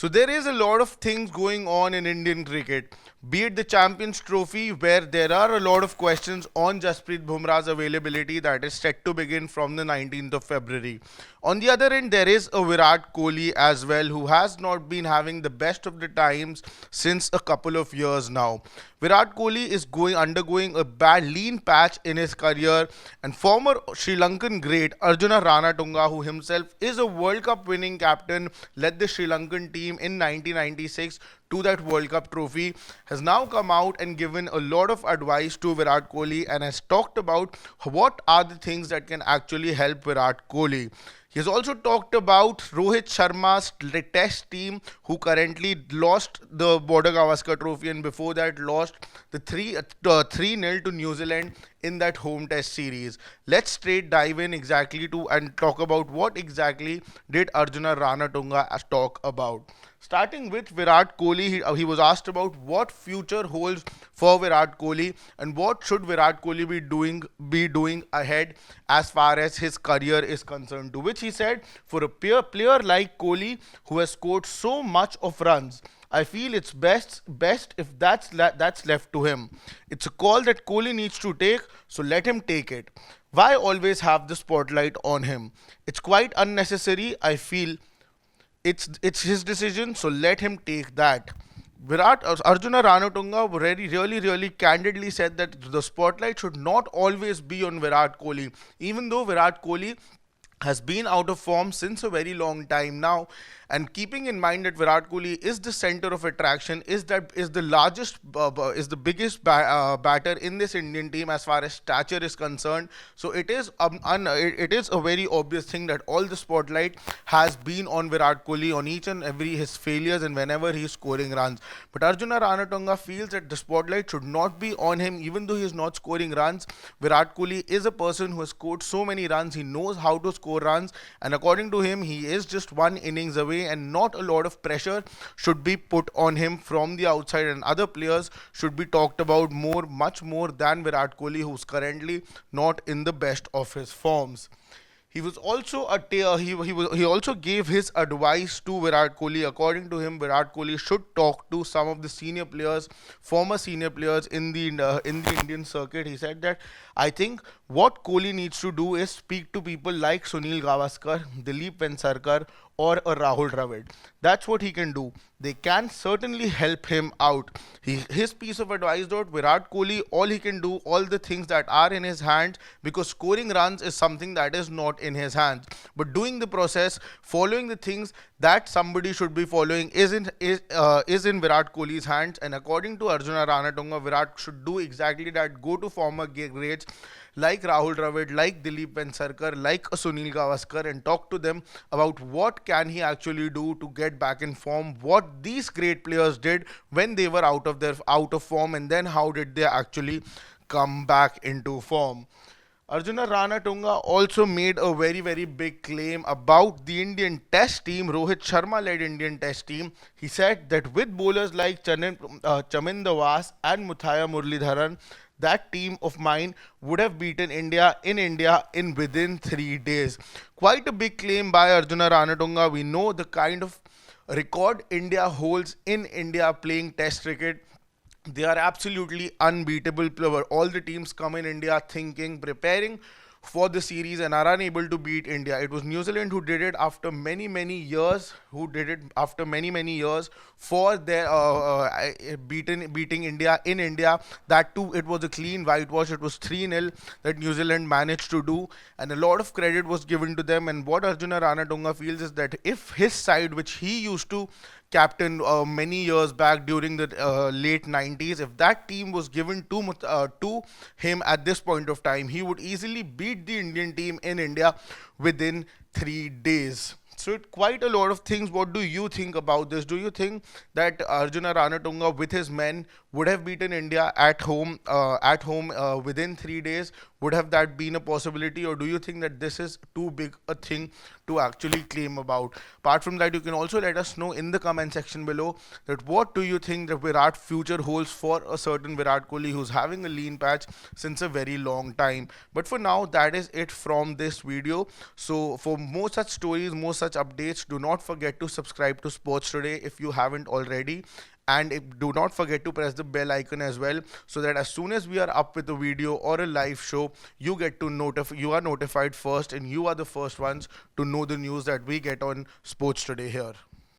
So there is a lot of things going on in Indian cricket, be it the Champions Trophy, where there are a lot of questions on Jasprit Bumrah's availability that is set to begin from the 19th of February. On the other end, there is a Virat Kohli as well, who has not been having the best of the times since a couple of years now. Virat Kohli is undergoing a bad lean patch in his career, and former Sri Lankan great Arjuna Ranatunga, who himself is a World Cup winning captain, led the Sri Lankan team in 1996 to that World Cup trophy, has now come out and given a lot of advice to Virat Kohli and has talked about what are the things that can actually help Virat Kohli. He has also talked about Rohit Sharma's test team, who currently lost the Border Gavaskar Trophy and before that lost the 3-0 to New Zealand in that home test series. Let's straight dive in exactly to and talk about what exactly did Arjuna Ranatunga talk about. Starting with Virat Kohli, he was asked about what future holds for Virat Kohli and what should Virat Kohli be doing ahead as far as his career is concerned. To which he said, for a player like Kohli who has scored so much of runs, I feel it's best if that's left to him. It's a call that Kohli needs to take, so let him take it. Why always have the spotlight on him? It's quite unnecessary. I feel it's his decision, so let him take that. Arjuna Ranatunga really candidly said that the spotlight should not always be on Virat Kohli, even though Virat Kohli has been out of form since a very long time now, and keeping in mind that Virat Kohli is the center of attraction, is the largest, is the biggest batter in this Indian team as far as stature is concerned. So it is a very obvious thing that all the spotlight has been on Virat Kohli on each and every his failures and whenever he is scoring runs. But Arjuna Ranatunga feels that the spotlight should not be on him, even though he is not scoring runs. Virat Kohli is a person who has scored so many runs. He knows how to score runs, and according to him, he is just one innings away, and not a lot of pressure should be put on him from the outside, and other players should be talked about much more than Virat Kohli, who's currently not in the best of his forms. He was also he also gave his advice to Virat Kohli. According to him, Virat Kohli should talk to some of the senior players, former senior players in the Indian circuit. He said that I think what Kohli needs to do is speak to people like Sunil Gavaskar, Dilip Vengsarkar, or a Rahul Dravid. That's what he can do. They can certainly help him out. His piece of advice that Virat Kohli, all he can do, all the things that are in his hands, because scoring runs is something that is not in his hands. But doing the process, following the things that somebody should be following is in Virat Kohli's hands. And according to Arjuna Ranatunga, Virat should do exactly that. Go to former greats like Rahul Dravid, like Dilip Vengsarkar, like Sunil Gavaskar, and talk to them about what can he actually do to get back in form, what these great players did when they were out of form, and then how did they actually come back into form. Arjuna Ranatunga also made a very big claim about the Indian Test team, Rohit Sharma led Indian Test team. He said that with bowlers like Chaminda Vas and Muthaiya Muralidharan, that team of mine would have beaten India in within 3 days. Quite a big claim by Arjuna Ranatunga. We know the kind of record India holds in India playing Test cricket. They are absolutely unbeatable. All the teams come in India thinking, preparing for the series and are unable to beat India. It was New Zealand who did it after many years. Who did it after many years for their beating India in India. That too, it was a clean whitewash. It was 3-0 that New Zealand managed to do, and a lot of credit was given to them. And what Arjuna Ranatunga feels is that if his side, which he used to captain many years back during the late 90s, if that team was given to him at this point of time, he would easily beat the Indian team in India within 3 days. So quite a lot of things. What do you think about this? Do you think that Arjuna Ranatunga with his men would have beaten India at home within 3 days? Would have that been a possibility, or do you think that this is too big a thing to actually claim about? Apart from that, you can also let us know in the comment section below that what do you think that Virat future holds for a certain Virat Kohli who's having a lean patch since a very long time. But for now, that is it from this video. So for more such stories, more such such updates, do not forget to subscribe to Sports Today if you haven't already. And do not forget to press the bell icon as well, so that as soon as we are up with a video or a live show, you are notified first, and you are the first ones to know the news that we get on Sports Today here.